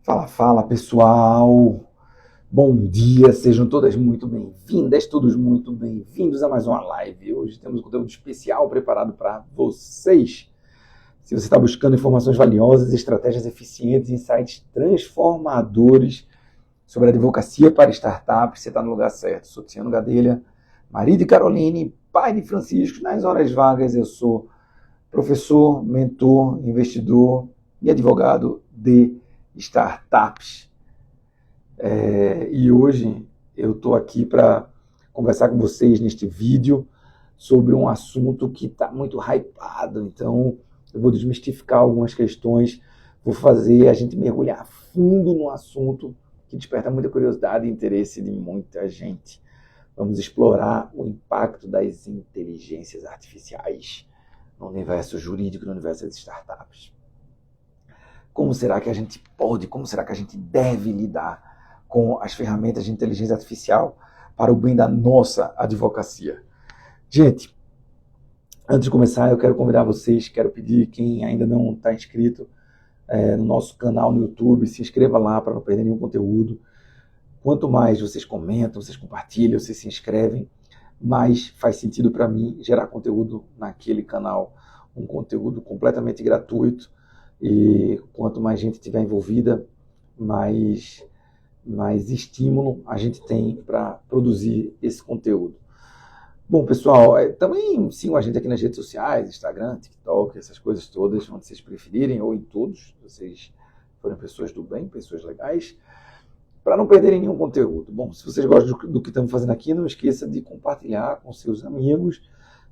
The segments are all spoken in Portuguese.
Fala, fala pessoal! Bom dia, sejam todas muito bem-vindas, todos muito bem-vindos a mais uma live. Hoje temos um conteúdo especial preparado para vocês. Se você está buscando informações valiosas, estratégias eficientes, insights transformadores sobre advocacia para startups, você está no lugar certo. Sou Tiziano Gadelha, marido de Caroline, pai de Francisco. Nas horas vagas eu sou professor, mentor, investidor e advogado de startups. E hoje eu estou aqui para conversar com vocês neste vídeo sobre um assunto que está muito hypado. Então eu vou desmistificar algumas questões, vou fazer a gente mergulhar a fundo no assunto que desperta muita curiosidade e interesse de muita gente. Vamos explorar o impacto das inteligências artificiais no universo jurídico, no universo das startups. Como será que a gente pode, como será que a gente deve lidar com as ferramentas de inteligência artificial para o bem da nossa advocacia? Gente, antes de começar, eu quero convidar vocês, quero pedir quem ainda não está inscrito no nosso canal no YouTube, se inscreva lá para não perder nenhum conteúdo. Quanto mais vocês comentam, vocês compartilham, vocês se inscrevem, mais faz sentido para mim gerar conteúdo naquele canal, um conteúdo completamente gratuito. E quanto mais gente tiver envolvida, mais estímulo a gente tem para produzir esse conteúdo. Bom, pessoal, também sigam a gente aqui nas redes sociais, Instagram, TikTok, essas coisas todas, onde vocês preferirem, ou em todos, se vocês forem pessoas do bem, pessoas legais, para não perderem nenhum conteúdo. Bom, se vocês gostam do que estamos fazendo aqui, não esqueça de compartilhar com seus amigos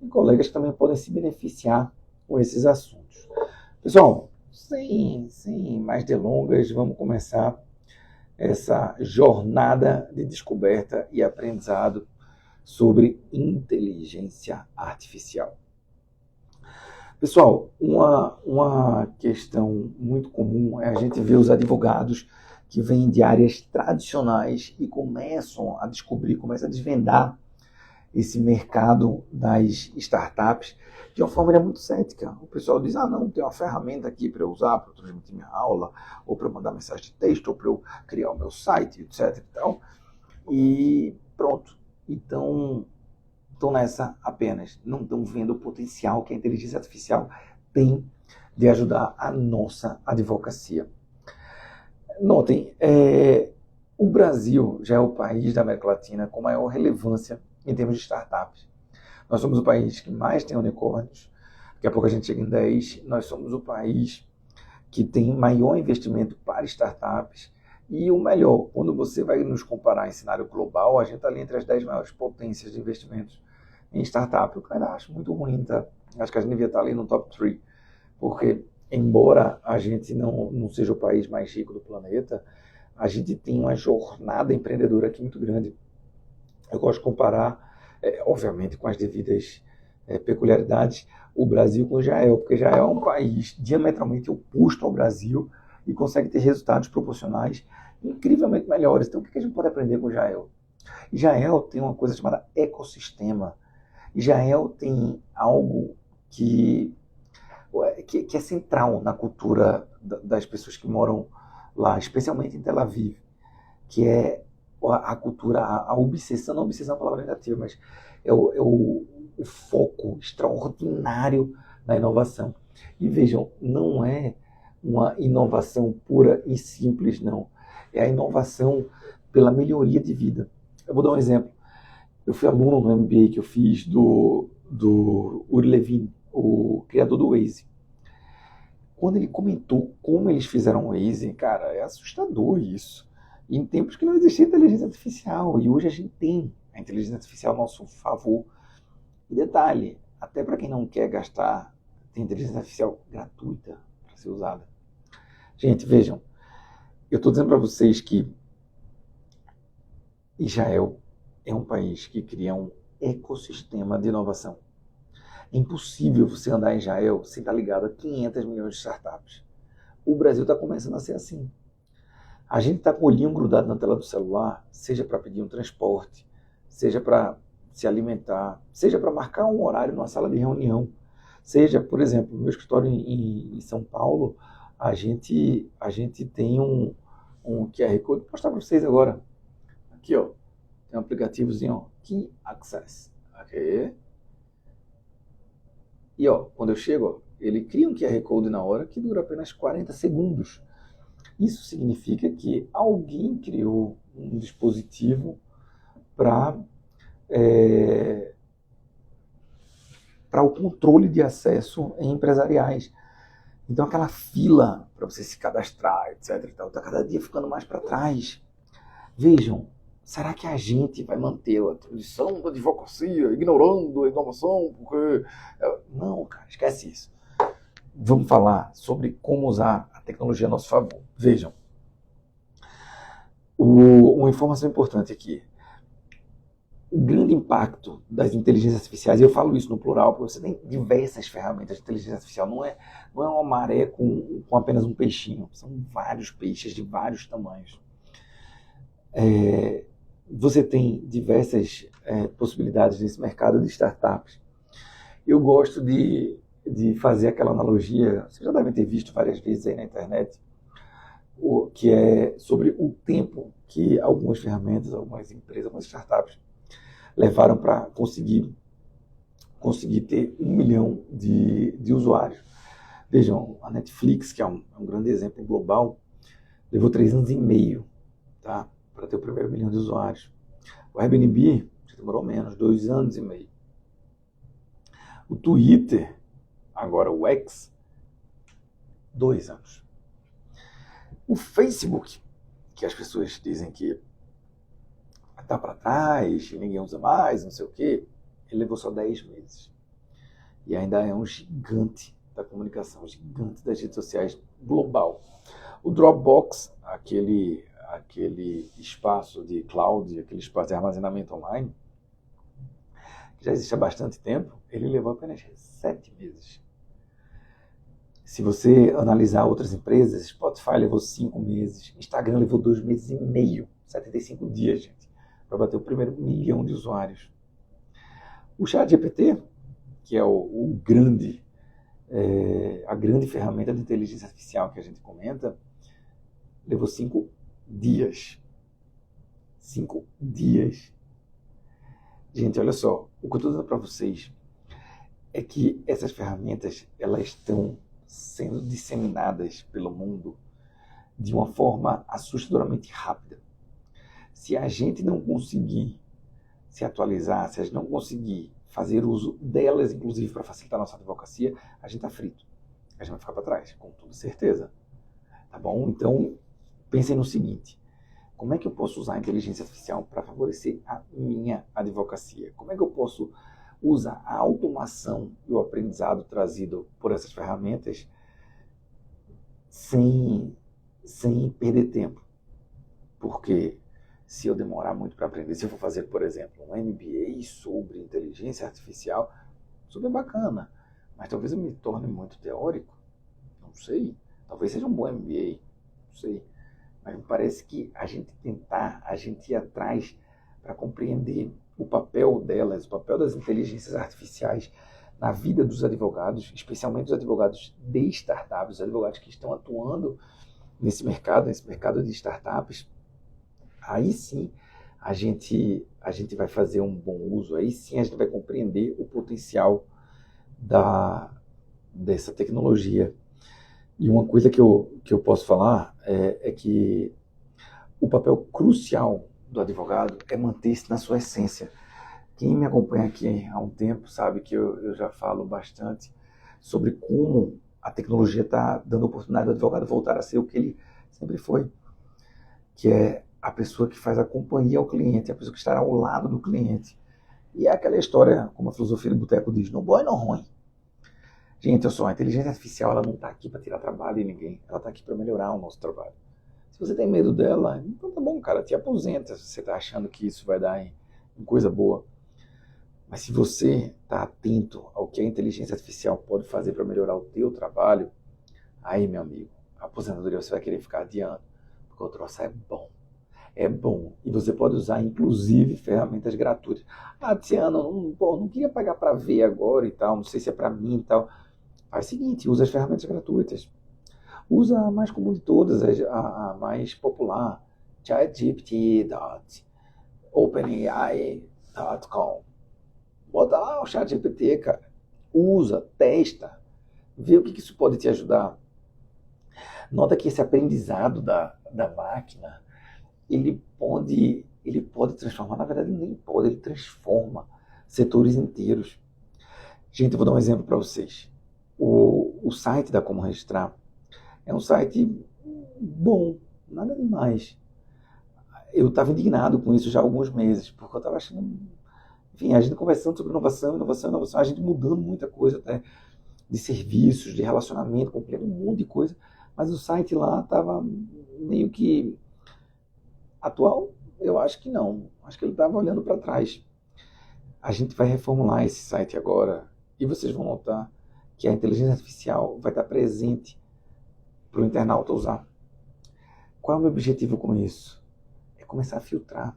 e colegas que também podem se beneficiar com esses assuntos. Pessoal, sem mais delongas, vamos começar essa jornada de descoberta e aprendizado sobre inteligência artificial. Pessoal, uma questão muito comum é a gente ver os advogados que vêm de áreas tradicionais e começam a descobrir, começam a desvendar esse mercado das startups de uma forma muito cética. O pessoal diz, não, tem uma ferramenta aqui para eu usar, para eu transmitir minha aula, ou para eu mandar mensagem de texto, ou para eu criar o meu site, etc. E pronto. Então, estão nessa apenas. Não estão vendo o potencial que a inteligência artificial tem de ajudar a nossa advocacia. Notem, o Brasil já é o país da América Latina com maior relevância em termos de startups. Nós somos o país que mais tem unicórnios, daqui a pouco a gente chega em 10, nós somos o país que tem maior investimento para startups, e o melhor, quando você vai nos comparar em cenário global, a gente está ali entre as 10 maiores potências de investimentos em startup. Eu ainda acho muito ruim, tá? Acho que a gente devia estar ali no top 3, porque embora a gente não seja o país mais rico do planeta, a gente tem uma jornada empreendedora aqui muito grande. Eu gosto de comparar, obviamente, com as devidas peculiaridades, o Brasil com Israel, porque Israel é um país diametralmente oposto ao Brasil e consegue ter resultados proporcionais incrivelmente melhores. Então, o que a gente pode aprender com Israel? Israel tem uma coisa chamada ecossistema. Israel tem algo que é central na cultura das pessoas que moram lá, especialmente em Tel Aviv, que é a cultura, a obsessão, não obsessão é uma palavra negativa, mas é o foco extraordinário na inovação. E vejam, não é uma inovação pura e simples, não. É a inovação pela melhoria de vida. Eu vou dar um exemplo. Eu fui aluno no MBA que eu fiz do Uri Levin, o criador do Waze. Quando ele comentou como eles fizeram o Waze, cara, é assustador isso. E em tempos que não existia inteligência artificial, e hoje a gente tem a inteligência artificial ao nosso favor. E detalhe, até para quem não quer gastar, tem inteligência artificial gratuita para ser usada. Gente, vejam, eu estou dizendo para vocês que Israel é um país que cria um ecossistema de inovação. É impossível você andar em Israel sem estar ligado a 500 milhões de startups. O Brasil está começando a ser assim. A gente está com o olhinho grudado na tela do celular, seja para pedir um transporte, seja para se alimentar, seja para marcar um horário numa sala de reunião, seja, por exemplo, no meu escritório em São Paulo, a gente tem um QR Code. Vou mostrar para vocês agora. Aqui, ó, tem um aplicativozinho, ó, Key Access. Aqui. E ó, quando eu chego, ó, ele cria um QR Code na hora que dura apenas 40 segundos. Isso significa que alguém criou um dispositivo para o controle de acesso em empresariais. Então aquela fila para você se cadastrar, etc. Está cada dia ficando mais para trás. Vejam, será que a gente vai manter a tradição da advocacia, ignorando a inovação? Porque... Não, cara, esquece isso. Vamos falar sobre como usar a tecnologia a nosso favor. Vejam, uma informação importante aqui. O grande impacto das inteligências artificiais, e eu falo isso no plural, porque você tem diversas ferramentas de inteligência artificial, não é uma maré com apenas um peixinho, são vários peixes de vários tamanhos. Você tem diversas possibilidades nesse mercado de startups. Eu gosto de fazer aquela analogia, vocês já devem ter visto várias vezes aí na internet, que é sobre o tempo que algumas ferramentas, algumas empresas, algumas startups levaram para conseguir ter 1 milhão de usuários. Vejam, a Netflix, que é um grande exemplo global, levou 3 anos e meio, tá, para ter o primeiro 1 milhão de usuários. O Airbnb demorou menos, 2 anos e meio. O Twitter, agora o X, 2 anos. O Facebook, que as pessoas dizem que está para trás, ninguém usa mais, não sei o quê, ele levou só 10 meses. E ainda é um gigante da comunicação, um gigante das redes sociais global. O Dropbox, aquele espaço de cloud, aquele espaço de armazenamento online, que já existe há bastante tempo, ele levou apenas 7 meses. Se você analisar outras empresas, Spotify levou 5 meses, Instagram levou 2 meses e meio, 75 dias, gente, para bater o primeiro 1 milhão de usuários. O ChatGPT, que é a grande ferramenta de inteligência artificial que a gente comenta, levou 5 dias. 5 dias. Gente, olha só, o que eu estou dizendo para vocês é que essas ferramentas, elas estão sendo disseminadas pelo mundo de uma forma assustadoramente rápida. Se a gente não conseguir se atualizar, se a gente não conseguir fazer uso delas, inclusive para facilitar a nossa advocacia, a gente está frito. A gente vai ficar para trás, com toda certeza. Tá bom? Então, pensem no seguinte. Como é que eu posso usar a inteligência artificial para favorecer a minha advocacia? Como é que eu posso usar a automação e o aprendizado trazido por essas ferramentas sem perder tempo? Porque se eu demorar muito para aprender, se eu for fazer, por exemplo, um MBA sobre inteligência artificial, super bacana, mas talvez eu me torne muito teórico, não sei, talvez seja um bom MBA, não sei, mas me parece que a gente ir atrás para compreender o papel delas, o papel das inteligências artificiais na vida dos advogados, especialmente os advogados de startups, os advogados que estão atuando nesse mercado de startups, aí sim a gente vai fazer um bom uso, aí sim a gente vai compreender o potencial dessa tecnologia. E uma coisa que eu posso falar é que o papel crucial do advogado é manter-se na sua essência. Quem me acompanha aqui há um tempo sabe que eu já falo bastante sobre como a tecnologia está dando oportunidade do advogado voltar a ser o que ele sempre foi, que é a pessoa que faz a companhia ao cliente, a pessoa que estará ao lado do cliente. E é aquela história, como a filosofia do boteco diz, não bom e não ruim. Gente, olha só, a inteligência artificial ela não está aqui para tirar trabalho de ninguém, ela está aqui para melhorar o nosso trabalho. Se você tem medo dela, então tá bom, cara, te aposenta se você está achando que isso vai dar em coisa boa. Mas se você está atento ao que a inteligência artificial pode fazer para melhorar o teu trabalho, aí, meu amigo, a aposentadoria você vai querer ficar adiando, porque o troço é bom. É bom. E você pode usar, inclusive, ferramentas gratuitas. Ah, Tiziano, não queria pagar para ver agora e tal, não sei se é para mim e tal. Faz o seguinte, usa as ferramentas gratuitas. Usa a mais comum de todas, a mais popular, chatgpt.openai.com. Bota lá o ChatGPT, cara. Usa, testa, vê o que isso pode te ajudar. Nota que esse aprendizado da máquina, ele pode transformar, na verdade nem pode, ele transforma setores inteiros. Gente, eu vou dar um exemplo para vocês. O site da Como Registrar é um site bom, nada demais. Eu estava indignado com isso já há alguns meses, porque eu estava achando, enfim, a gente conversando sobre inovação, a gente mudando muita coisa até de serviços, de relacionamento com o cliente, um monte de coisa, mas o site lá estava meio que atual. Eu acho que não, acho que ele estava olhando para trás. A gente vai reformular esse site agora e vocês vão notar que a inteligência artificial vai estar presente para o internauta usar. Qual é o meu objetivo com isso? É começar a filtrar.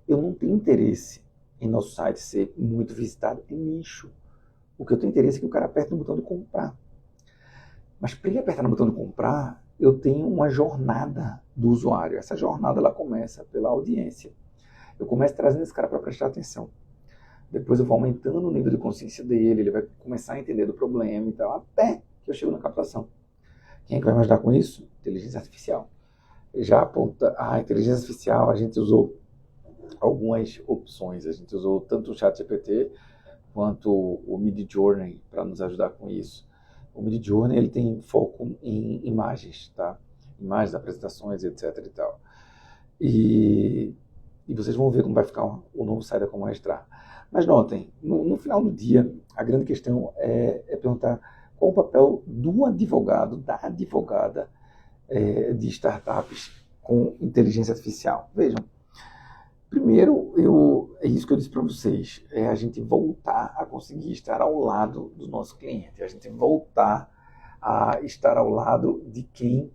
Eu não tenho interesse em nosso site ser muito visitado, é nicho. O que eu tenho interesse é que o cara aperte no botão de comprar. Mas para ele apertar no botão de comprar, eu tenho uma jornada do usuário. Essa jornada ela começa pela audiência. Eu começo trazendo esse cara para prestar atenção. Depois eu vou aumentando o nível de consciência dele, ele vai começar a entender do problema e tal, até que eu chego na captação. Quem é que vai me ajudar com isso? Inteligência artificial. Já aponta a inteligência artificial, a gente usou algumas opções. A gente usou tanto o ChatGPT quanto o Midjourney para nos ajudar com isso. O Midjourney ele tem foco em imagens, tá? Imagens, apresentações, etc. e tal. E vocês vão ver como vai ficar o novo site da Como Registrar. Mas notem, no final do dia, a grande questão é perguntar qual o papel do advogado, da advogada de startups com inteligência artificial. Vejam, primeiro, é isso que eu disse para vocês, é a gente voltar a conseguir estar ao lado do nosso cliente, a gente voltar a estar ao lado de quem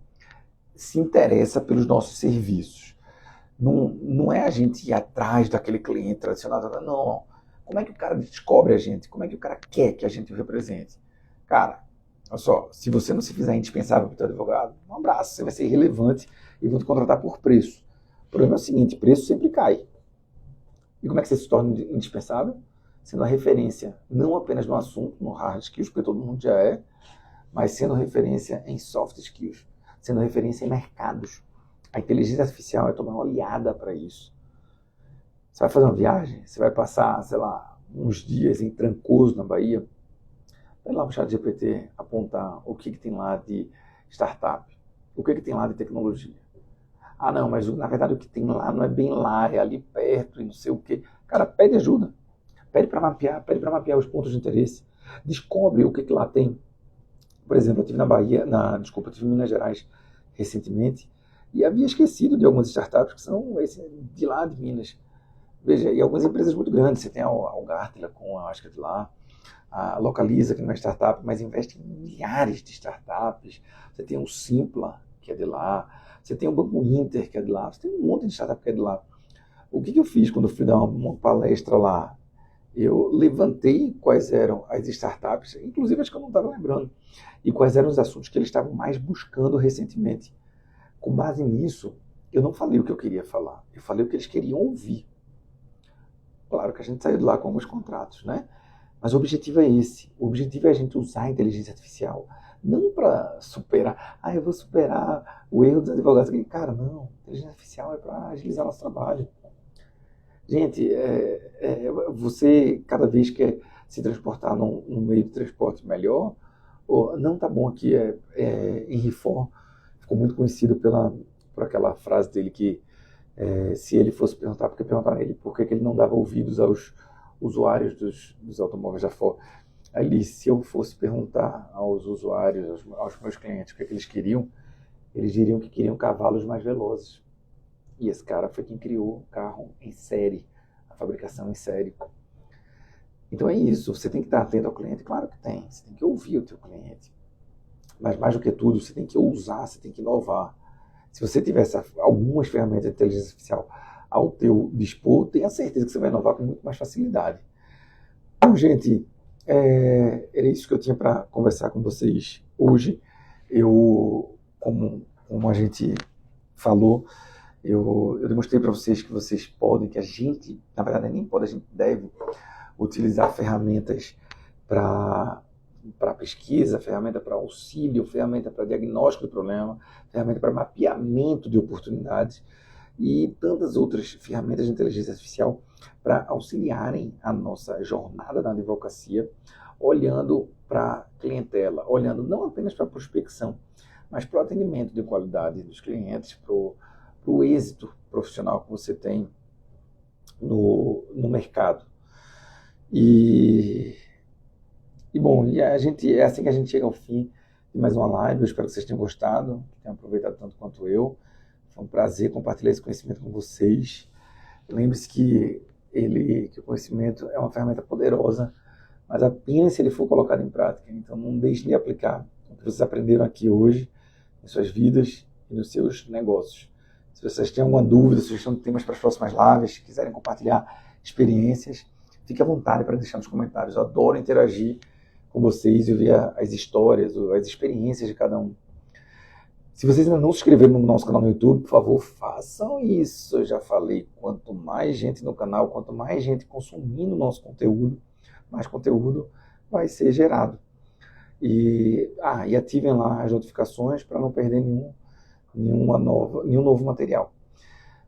se interessa pelos nossos serviços. Não é a gente ir atrás daquele cliente tradicional, não. Como é que o cara descobre a gente? Como é que o cara quer que a gente o represente? Cara, olha só, se você não se fizer indispensável para o teu advogado, um abraço, você vai ser irrelevante e vão te contratar por preço. O problema é o seguinte, preço sempre cai. E como é que você se torna indispensável? Sendo a referência não apenas no assunto, no hard skills, porque todo mundo já é, mas sendo referência em soft skills, sendo referência em mercados. A inteligência artificial é tomar uma olhada para isso. Você vai fazer uma viagem, você vai passar, sei lá, uns dias em Trancoso, na Bahia, vai lá no ChatGPT apontar o que tem lá de startup, o que tem lá de tecnologia. Ah, não, mas na verdade o que tem lá não é bem lá, é ali perto e não sei o quê. Cara, pede ajuda. Pede para mapear os pontos de interesse. Descobre o que lá tem. Por exemplo, eu estive eu estive em Minas Gerais recentemente e havia esquecido de algumas startups que são de lá de Minas. Veja, e algumas empresas muito grandes. Você tem a Algartela, acho que é de lá, a Localiza, que não é startup, mas investe em milhares de startups. Você tem o Simpla, que é de lá. Você tem o Banco Inter, que é de lá. Você tem um monte de startup que é de lá. O que eu fiz quando eu fui dar uma palestra lá? Eu levantei quais eram as startups, inclusive as que eu não estava lembrando, e quais eram os assuntos que eles estavam mais buscando recentemente. Com base nisso, eu não falei o que eu queria falar. Eu falei o que eles queriam ouvir. Claro que a gente saiu de lá com alguns contratos, né? Mas o objetivo é esse. O objetivo é a gente usar a inteligência artificial não para superar. Eu vou superar o erro dos advogados. Cara, não. A inteligência artificial é para agilizar nosso trabalho. Gente, você cada vez quer se transportar num meio de transporte melhor. Não tá bom aqui. Henry Ford ficou muito conhecido por aquela frase dele que se ele fosse perguntar, porque perguntaram a ele por que ele não dava ouvidos aos usuários dos automóveis da Ford. Aí ele disse, se eu fosse perguntar aos usuários, aos meus clientes o que eles queriam, eles diriam que queriam cavalos mais velozes. E esse cara foi quem criou o carro em série, a fabricação em série. Então é isso, você tem que estar atento ao cliente, claro que tem, você tem que ouvir o teu cliente. Mas mais do que tudo, você tem que ousar, você tem que inovar. Se você tiver algumas ferramentas de inteligência artificial ao teu dispor, tenha certeza que você vai inovar com muito mais facilidade. Então, gente, era isso que eu tinha para conversar com vocês hoje. como a gente falou, eu demonstrei para vocês que vocês podem, que a gente, na verdade nem pode, a gente deve utilizar ferramentas para pesquisa, ferramenta para auxílio, ferramenta para diagnóstico do problema, ferramenta para mapeamento de oportunidades e tantas outras ferramentas de inteligência artificial para auxiliarem a nossa jornada na advocacia, olhando para a clientela, olhando não apenas para a prospecção, mas para o atendimento de qualidade dos clientes, para o êxito profissional que você tem no mercado. E bom, é assim que a gente chega ao fim de mais uma live. Eu espero que vocês tenham gostado, que tenham aproveitado tanto quanto eu. Foi um prazer compartilhar esse conhecimento com vocês. Lembre-se que o conhecimento é uma ferramenta poderosa, mas apenas se ele for colocado em prática. Então não deixe de aplicar o que vocês aprenderam aqui hoje em suas vidas e nos seus negócios. Se vocês têm alguma dúvida, sugestão de temas para as próximas lives, quiserem compartilhar experiências, fique à vontade para deixar nos comentários. Eu adoro interagir com vocês e ouvir as histórias, as experiências de cada um. Se vocês ainda não se inscreveram no nosso canal no YouTube, por favor, façam isso. Eu já falei, quanto mais gente no canal, quanto mais gente consumindo o nosso conteúdo, mais conteúdo vai ser gerado. E ativem lá as notificações para não perder nenhum novo material.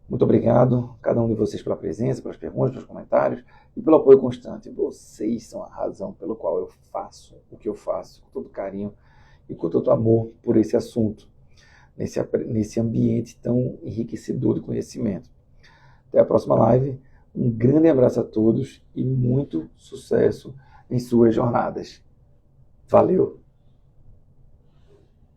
Muito obrigado, cada um de vocês, pela presença, pelas perguntas, pelos comentários e pelo apoio constante. Vocês são a razão pelo qual eu faço o que eu faço, com todo carinho e com todo amor por esse assunto, nesse ambiente tão enriquecedor de conhecimento. Até a próxima live. Um grande abraço a todos e muito sucesso em suas jornadas. Valeu!